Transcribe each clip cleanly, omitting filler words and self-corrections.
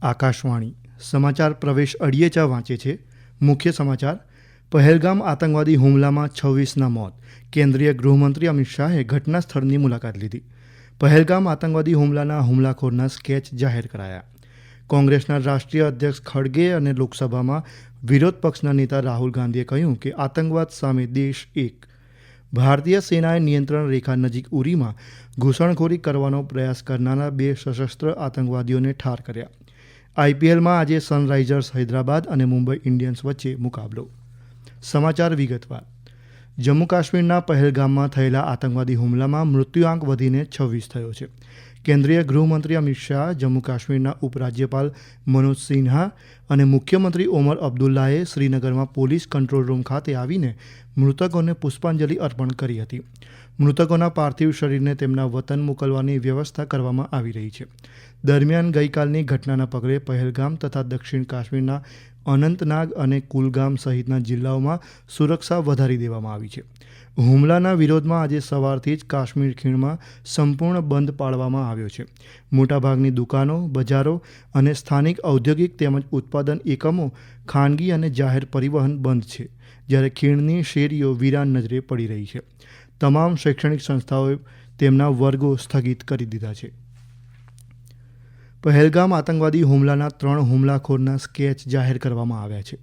આકાશવાણી સમાચાર પ્રવેશ અડિયેચા વાંચે છે. મુખ્ય સમાચાર. પહેલગામ આતંકવાદી હુમલામાં 26ના મોત. કેન્દ્રીય ગૃહમંત્રી અમિત શાહે ઘટના સ્થળની મુલાકાત લીધી. પહેલગામ આતંકવાદી હુમલાના હુમલાખોરના સ્કેચ જાહેર કરાયા. કોંગ્રેસના રાષ્ટ્રીય અધ્યક્ષ ખડગે અને લોકસભામાં વિરોધ પક્ષના નેતા રાહુલ ગાંધીએ કહ્યું કે આતંકવાદ સામે દેશ એક. ભારતીય સેનાએ નિયંત્રણ રેખા નજીક ઉરીમાં ઘૂસણખોરી કરવાનો પ્રયાસ કરનારા 2 સશસ્ત્ર આતંકવાદીઓને ઠાર કર્યા. આઈપીએલમાં આજે સનરાઇઝર્સ હૈદરાબાદ અને મુંબઈ ઇન્ડિયન્સ વચ્ચે મુકાબલો. સમાચાર વિગતવાર. જમ્મુ કાશ્મીરના પહેલગામમાં થયેલા આતંકવાદી હુમલામાં મૃત્યુઆંક વધીને 26 થયો છે. કેન્દ્રીય ગૃહમંત્રી અમિત શાહ, જમ્મુ કાશ્મીરના ઉપરાજ્યપાલ મનોજ સિન્હા અને મુખ્યમંત્રી ઓમર અબ્દુલ્લાએ શ્રીનગરમાં પોલીસ કંટ્રોલ રૂમ ખાતે આવીને મૃતકોને પુષ્પાંજલિ અર્પણ કરી હતી. મૃતકોના પાર્થિવ શરીરને તેમના વતન મોકલવાની વ્યવસ્થા કરવામાં આવી રહી છે. દરમિયાન ગઈકાલની ઘટનાના પગલે પહેલગામ તથા દક્ષિણ કાશ્મીરના અનંતનાગ અને કુલગામ સહિતના જિલ્લાઓમાં સુરક્ષા વધારી દેવામાં આવી છે. હુમલાના વિરોધમાં આજે સવારથી જ કાશ્મીર ખીણમાં સંપૂર્ણ બંધ પાળવામાં આવ્યો છે. મોટાભાગની દુકાનો, બજારો અને સ્થાનિક ઔદ્યોગિક તેમજ ઉત્પાદન એકમો, ખાનગી અને જાહેર પરિવહન બંધ છે, જ્યારે ખીણની શેરીઓ વિરાન નજરે પડી રહી છે. તમામ શૈક્ષણિક સંસ્થાઓએ તેમના વર્ગો સ્થગિત કરી દીધા છે. પહેલગામ આતંકવાદી હુમલાના 3 હુમલાખોરના સ્કેચ જાહેર કરવામાં આવ્યા છે.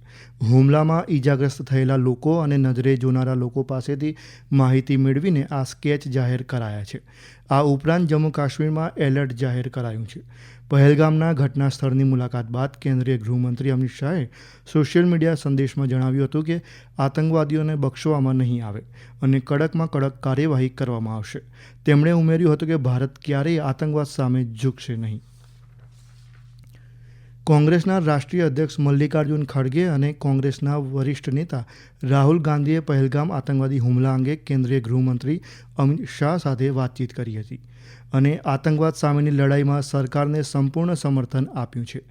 હુમલામાં ઈજાગ્રસ્ત થયેલા લોકો અને નજરે જોનારા લોકો પાસેથી માહિતી મેળવીને આ સ્કેચ જાહેર કરાયા છે. આ ઉપરાંત જમ્મુ કાશ્મીરમાં એલર્ટ જાહેર કરાયું છે. પહેલગામના ઘટના સ્થળની મુલાકાત બાદ કેન્દ્રીય ગૃહમંત્રી અમિત શાહે સોશિયલ મીડિયા સંદેશમાં જણાવ્યું હતું કે આતંકવાદીઓને બક્ષવામાં નહીં આવે અને કડકમાં કડક કાર્યવાહી કરવામાં આવશે. તેમણે ઉમેર્યું હતું કે ભારત ક્યારેય આતંકવાદ સામે ઝૂકશે નહીં. કોંગ્રેસના રાષ્ટ્રીય અધ્યક્ષ મલ્લિકાર્જુન ખડગે અને કોંગ્રેસના વરિષ્ઠ નેતા રાહુલ ગાંધીએ પહેલગામ આતંકવાદી હુમલા અંગે કેન્દ્રીય ગૃહમંત્રી અમિત શાહ સાથે વાતચીત કરી હતી અને આતંકવાદ સામેની લડાઈમાં સરકારને સંપૂર્ણ સમર્થન આપ્યું છે.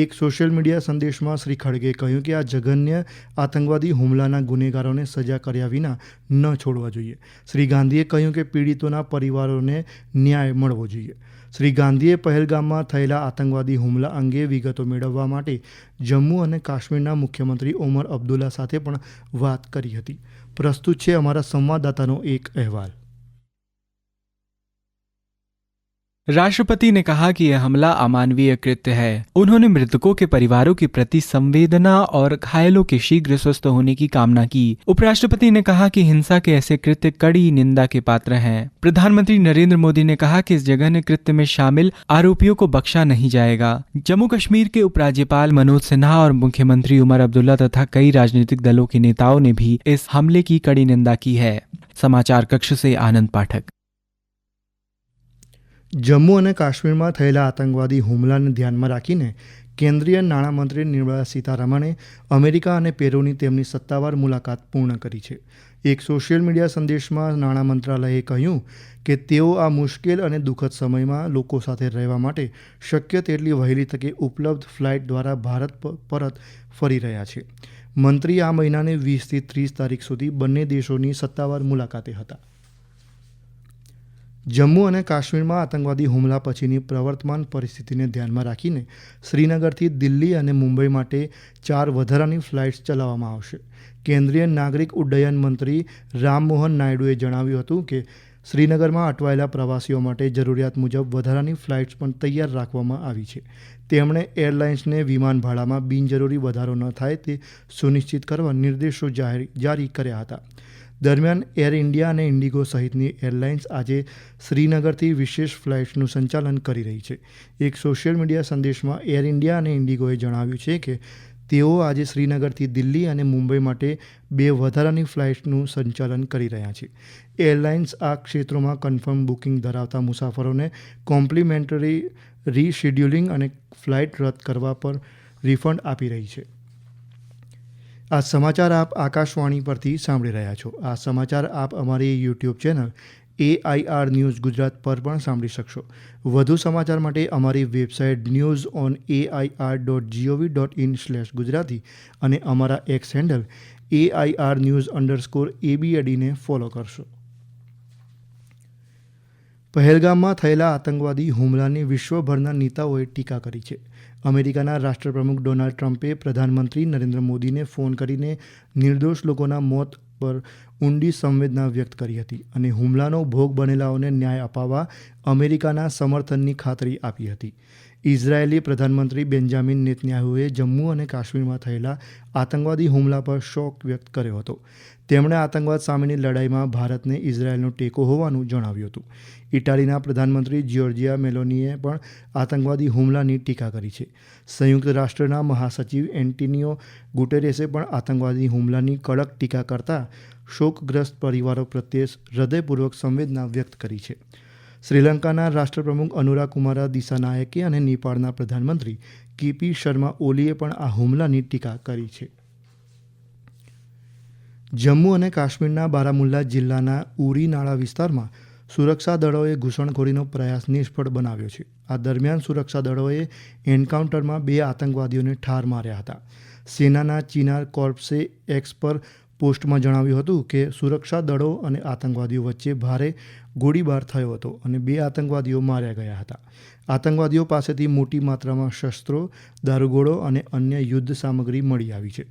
એક સોશિયલ મીડિયા સંદેશમાં શ્રી ખડગેએ કહ્યું કે આ જઘન્ય આતંકવાદી હુમલાના ગુનેગારોને સજા કર્યા વિના ન છોડવા જોઈએ. શ્રી ગાંધીએ કહ્યું કે પીડિતોના પરિવારોને ન્યાય મળવો જોઈએ. શ્રી ગાંધીએ પહેલગામમાં થયેલા આતંકવાદી હુમલા અંગે વિગતો મેળવવા માટે જમ્મુ અને કાશ્મીરના મુખ્યમંત્રી ઓમર અબ્દુલ્લા સાથે પણ વાત કરી હતી. પ્રસ્તુત છે અમારા संवाददाताનો एक अहवाल. राष्ट्रपति ने कहा कि यह हमला अमानवीय कृत्य है. उन्होंने मृतकों के परिवारों के प्रति संवेदना और घायलों के शीघ्र स्वस्थ होने की कामना की. उपराष्ट्रपति ने कहा कि हिंसा के ऐसे कृत्य कड़ी निंदा के पात्र हैं. प्रधानमंत्री नरेंद्र मोदी ने कहा कि इस जघन्य कृत्य में शामिल आरोपियों को बख्शा नहीं जाएगा. जम्मू कश्मीर के उपराज्यपाल मनोज सिन्हा और मुख्यमंत्री उमर अब्दुल्ला तथा कई राजनीतिक दलों के नेताओं ने भी इस हमले की कड़ी निंदा की है. समाचार कक्ष से आनंद पाठक. જમ્મુ અને કાશ્મીરમાં થયેલા આતંકવાદી હુમલાને ધ્યાનમાં રાખીને કેન્દ્રીય નાણામંત્રી નિર્મલા સીતારમણે અમેરિકા અને પેરુની તેમની સત્તાવાર મુલાકાત પૂર્ણ કરી છે. એક સોશિયલ મીડિયા સંદેશમાં નાણાં મંત્રાલયે કહ્યું કે તેઓ આ મુશ્કેલ અને દુઃખદ સમયમાં લોકો સાથે રહેવા માટે શક્ય તેટલી વહેલી તકે ઉપલબ્ધ ફ્લાઇટ દ્વારા ભારત પરત ફરી રહ્યા છે. મંત્રી આ મહિનાની 20થી 30 તારીખ સુધી બંને દેશોની સત્તાવાર મુલાકાતે હતા. જમ્મુ અને કાશ્મીરમાં આતંકવાદી હુમલા પછીની પ્રવર્તમાન પરિસ્થિતિને ધ્યાનમાં રાખીને શ્રીનગરથી દિલ્હી અને મુંબઈ માટે 4 વધારાની ફ્લાઇટ્સ ચલાવવામાં આવશે. કેન્દ્રીય નાગરિક ઉડ્ડયન મંત્રી રામમોહન નાયડુએ જણાવ્યું હતું કે શ્રીનગરમાં અટવાયેલા પ્રવાસીઓ માટે જરૂરિયાત મુજબ વધારાની ફ્લાઇટ્સ પણ તૈયાર રાખવામાં આવી છે. તેમણે એરલાઇન્સને વિમાન ભાડામાં બિનજરૂરી વધારો ન થાય તે સુનિશ્ચિત કરવા નિર્દેશો જારી કર્યા હતા. દરમિયાન એર ઇન્ડિયા અને ઇન્ડિગો સહિતની એરલાઇન્સ આજે શ્રીનગરથી વિશેષ ફ્લાઇટ્સનું સંચાલન કરી રહી છે. એક સોશિયલ મીડિયા સંદેશમાં એર ઇન્ડિયા અને ઇન્ડિગોએ જણાવ્યું છે કે તેઓ આજે શ્રીનગરથી દિલ્હી અને મુંબઈ માટે 2 વધારાની ફ્લાઇટ્સનું સંચાલન કરી રહ્યા છે. એરલાઇન્સ આ ક્ષેત્રોમાં કન્ફર્મ બુકિંગ ધરાવતા મુસાફરોને કોમ્પ્લિમેન્ટરી રીશેડ્યુલિંગ અને ફ્લાઇટ રદ કરવા પર રિફંડ આપી રહી છે. આ સમાચાર આપ આકાશવાણી પરથી સાંભળી રહ્યા છો. આ સમાચાર આપ અમારી YouTube channel AIR news Gujarat પર પણ સાંભળી શકશો. વધુ સમાચાર માટે અમારી વેબસાઇટ news.air.gov.in/gujarati અને અમારા એક્સ હેન્ડલ AIR_news_ABAD ને ફોલો કરશો. પહેલગામમાં થયેલા આતંકવાદી હુમલાની વિશ્વભરના નેતાઓએ ટીકા કરી છે. અમેરિકાના રાષ્ટ્રપ્રમુખ ડોનાલ્ડ ટ્રમ્પે પ્રધાનમંત્રી નરેન્દ્ર મોદીને ફોન કરીને નિર્દોષ લોકોના મોત પર ઊંડી સંવેદના વ્યક્ત કરી હતી અને હુમલાનો ભોગ બનેલાઓને ન્યાય અપાવવા અમેરિકાના સમર્થનની ખાતરી આપી હતી. ઇઝરાયેલી પ્રધાનમંત્રી બેન્જામિન નેતન્યાહુએ જમ્મુ અને કાશ્મીરમાં થયેલા આતંકવાદી હુમલા પર શોક વ્યક્ત કર્યો હતો. તેમણે આતંકવાદ સામેની લડાઈમાં ભારતને ઇઝરાયેલનો ટેકો હોવાનું જણાવ્યું હતું. ઇટાલીના પ્રધાનમંત્રી જ્યોર્જિયા મેલોનીએ પણ આતંકવાદી હુમલાની ટીકા કરી છે. સંયુક્ત રાષ્ટ્રના મહાસચિવ એન્ટોનિયો ગુટેરેસે પણ આતંકવાદી હુમલાની કડક ટીકા કરતા શોકગ્રસ્ત પરિવારો પ્રત્યે હૃદયપૂર્વક સંવેદના વ્યક્ત કરી છે. શ્રીલંકાના રાષ્ટ્રપ્રમુખ અનુરા કુમારા દિસાનાયકે અને નેપાળના પ્રધાનમંત્રી કેપી શર્મા ઓલીએ પણ આ હુમલાની ટીકા કરી છે. જમ્મુ અને કાશ્મીરના બારામુલ્લા જિલ્લાના ઉરી નાળા વિસ્તારમાં સુરક્ષા દળોએ ઘૂસણખોરીનો પ્રયાસ નિષ્ફળ બનાવ્યો છે. આ દરમિયાન સુરક્ષા દળોએ એન્કાઉન્ટરમાં 2 આતંકવાદીઓને ઠાર માર્યા હતા. સેનાના ચિનાર કોર્પ્સે એક્સ પર પોસ્ટમાં જણાવ્યું હતું કે સુરક્ષા દળો અને આતંકવાદીઓ વચ્ચે ભારે ગોળીબાર થયો હતો અને 2 આતંકવાદીઓ માર્યા ગયા હતા. આતંકવાદીઓ પાસેથી મોટી માત્રામાં શસ્ત્રો, દારૂગોળો અને અન્ય યુદ્ધ સામગ્રી મળી આવી છે.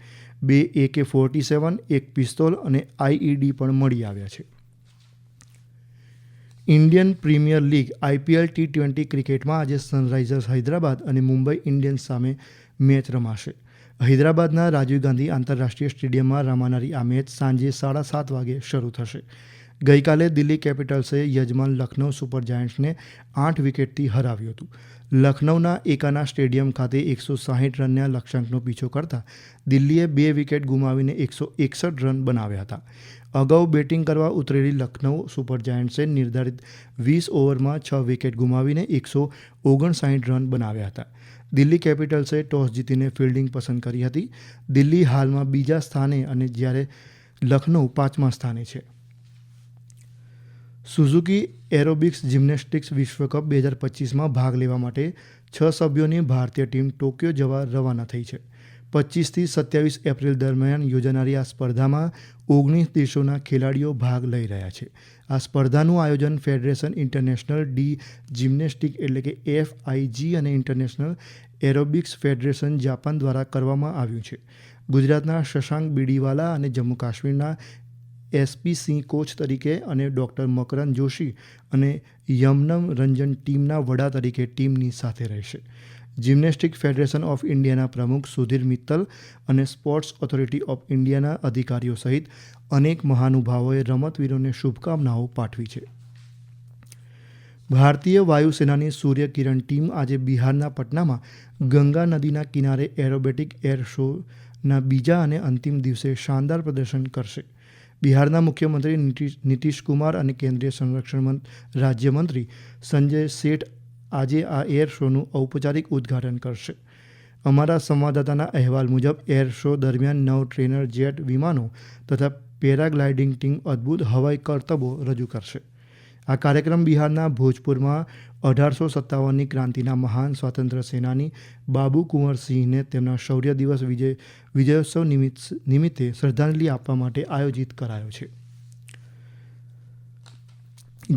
2 AK-47, 1 પિસ્તોલ અને IED પણ મળી આવ્યા છે. Indian premier league IPL T20 ક્રિકેટમાં આજે સનરાઇઝર્સ હૈદરાબાદ અને મુંબઈ ઇન્ડિયન્સ સામે મેચ રમાશે. હૈદરાબાદના રાજીવ ગાંધી આંતરરાષ્ટ્રીય સ્ટેડિયમમાં રમાનારી આ મેચ સાંજે 7:30 વાગે શરૂ થશે. ગઈકાલે દિલ્હી કેપિટલ્સે યજમાન લખનૌ સુપર જાયન્ટ્સને 8 વિકેટથી હરાવ્યું હતું. લખનૌના એકાના સ્ટેડિયમ ખાતે 160 રનના લક્ષ્યાંકનો પીછો કરતા દિલ્હીએ 2 વિકેટ ગુમાવીને 161 રન બનાવ્યા હતા. અગાઉ બેટિંગ કરવા ઉતરેલી લખનૌ સુપર જાયન્ટ્સે નિર્ધારિત 20 ઓવરમાં 6 વિકેટ ગુમાવીને 159 રન બનાવ્યા હતા. દિલ્હી કેપિટલ્સે ટોસ જીતીને ફિલ્ડિંગ પસંદ કરી હતી. દિલ્હી હાલમાં 2જા સ્થાને અને જ્યારે લખનૌ 5મા સ્થાને છે. સુઝુકી એરોબિક્સ જિમ્નેસ્ટિક્સ વિશ્વકપ 2025માં ભાગ લેવા માટે 6 સભ્યોની ભારતીય ટીમ ટોક્યો જવા રવાના થઈ છે. 25થી 27 એપ્રિલ દરમિયાન યોજાનારી આ સ્પર્ધામાં 19 દેશોના ખેલાડીઓ ભાગ લઈ રહ્યા છે. આ સ્પર્ધાનું આયોજન ફેડરેશન ઇન્ટરનેશનલ ડી જિમ્નેસ્ટિક એટલે કે FIG અને ઇન્ટરનેશનલ એરોબિક્સ ફેડરેશન જાપાન દ્વારા કરવામાં આવ્યું છે. ગુજરાતના શશાંક બીડીવાલા અને જમ્મુ કાશ્મીરના SP સિંહ કોચ તરીકે અને ડૉક્ટર મકરંદ જોશી અને યમનમ રંજન ટીમના વડા તરીકે ટીમની સાથે રહેશે. જિમ્નેસ્ટિક ફેડરેશન ઓફ ઇન્ડિયાના પ્રમુખ સુધીર મિત્તલ અને સ્પોર્ટ્સ ઓથોરિટી ઓફ ઇન્ડિયાના અધિકારીઓ સહિત અનેક મહાનુભાવોએ રમતવીરોને શુભકામનાઓ પાઠવી છે. ભારતીય વાયુસેનાની સૂર્યકિરણ ટીમ આજે બિહારના પટનામાં ગંગા નદીના કિનારે એરોબેટિક એર શોના બીજા અને અંતિમ દિવસે શાનદાર પ્રદર્શન કરશે. બિહારના મુખ્યમંત્રી નીતિશ કુમાર અને કેન્દ્રીય સંરક્ષણ રાજ્યમંત્રી સંજય સેઠ આજે આ એર શોનું ઔપચારિક ઉદ્ઘાટન કરશે. અમારા સંવાદદાતાના અહેવાલ મુજબ એર શો દરમિયાન 9 ટ્રેનર જેટ વિમાનો તથા પેરાગ્લાઇડિંગ ટીમ અદ્ભુત હવાઈ કરતબો રજૂ કરશે. આ કાર્યક્રમ બિહારના ભોજપુરમાં 1857ની ક્રાંતિના મહાન સ્વાતંત્ર્ય સેનાની બાબુ કુંવર સિંહને તેમના શૌર્ય દિવસ વિજયોત્સવ નિમિત્તે શ્રદ્ધાંજલિ આપવા માટે આયોજિત કરાયો છે.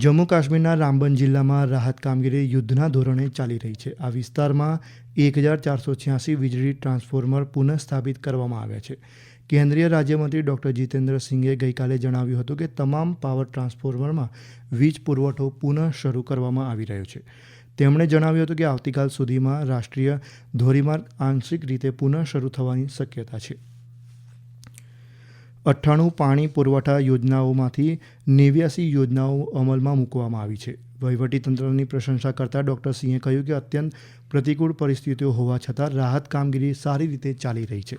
જમ્મુ કાશ્મીરના રામબન જિલ્લામાં રાહત કામગીરી યુદ્ધના ધોરણે ચાલી રહી છે. આ વિસ્તારમાં 1486 વીજળી ટ્રાન્સફોર્મર પુનઃસ્થાપિત કરવામાં આવ્યા છે. કેન્દ્રીય રાજ્યમંત્રી ડૉક્ટર જીતેન્દ્ર સિંઘે ગઈકાલે જણાવ્યું હતું કે તમામ પાવર ટ્રાન્સફોર્મરમાં વીજ પુરવઠો પુનઃ શરૂ કરવામાં આવી રહ્યો છે. તેમણે જણાવ્યું હતું કે આવતીકાલ સુધીમાં રાષ્ટ્રીય ધોરીમાર્ગ આંશિક રીતે પુનઃ શરૂ થવાની શક્યતા છે. 98 પાણી પુરવઠા યોજનાઓમાંથી 89 યોજનાઓ અમલમાં મૂકવામાં આવી છે. વહીવટીતંત્રની પ્રશંસા કરતા ડૉક્ટર સિંહે કહ્યું કે અત્યંત પ્રતિકૂળ પરિસ્થિતિઓ હોવા છતાં રાહત કામગીરી સારી રીતે ચાલી રહી છે.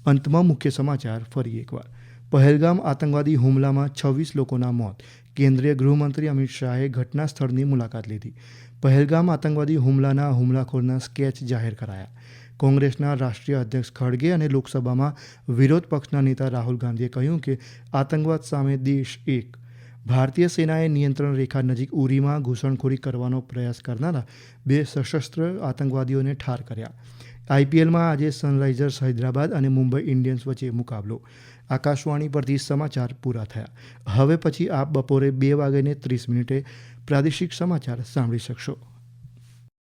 અંતમાં મુખ્ય સમાચાર ફરી એકવાર. પહેલગામ આતંકવાદી હુમલામાં 26 લોકોના મોત. કેન્દ્રીય ગૃહમંત્રી અમિત શાહે ઘટના સ્થળની મુલાકાત લીધી. પહેલગામ આતંકવાદી હુમલાના હુમલાખોરના સ્કેચ જાહેર કરાયા. કોંગ્રેસના રાષ્ટ્રીય અધ્યક્ષ ખડગે અને લોકસભામાં વિરોધ પક્ષના નેતા રાહુલ ગાંધીએ કહ્યું કે આતંકવાદ સામે દેશ એક. ભારતીય સેનાએ નિયંત્રણ રેખા નજીક ઉરીમાં ઘૂસણખોરી કરવાનો પ્રયાસ કરનારા 2 સશસ્ત્ર આતંકવાદીઓને ઠાર કર્યા. IPLમાં આજે સનરાઇઝર્સ હૈદરાબાદ અને મુંબઈ ઇન્ડિયન્સ વચ્ચે મુકાબલો. આકાશવાણી પરથી સમાચાર પૂરા થયા. હવે પછી આપ બપોરે 2:30 પ્રાદેશિક સમાચાર સાંભળી શકશો.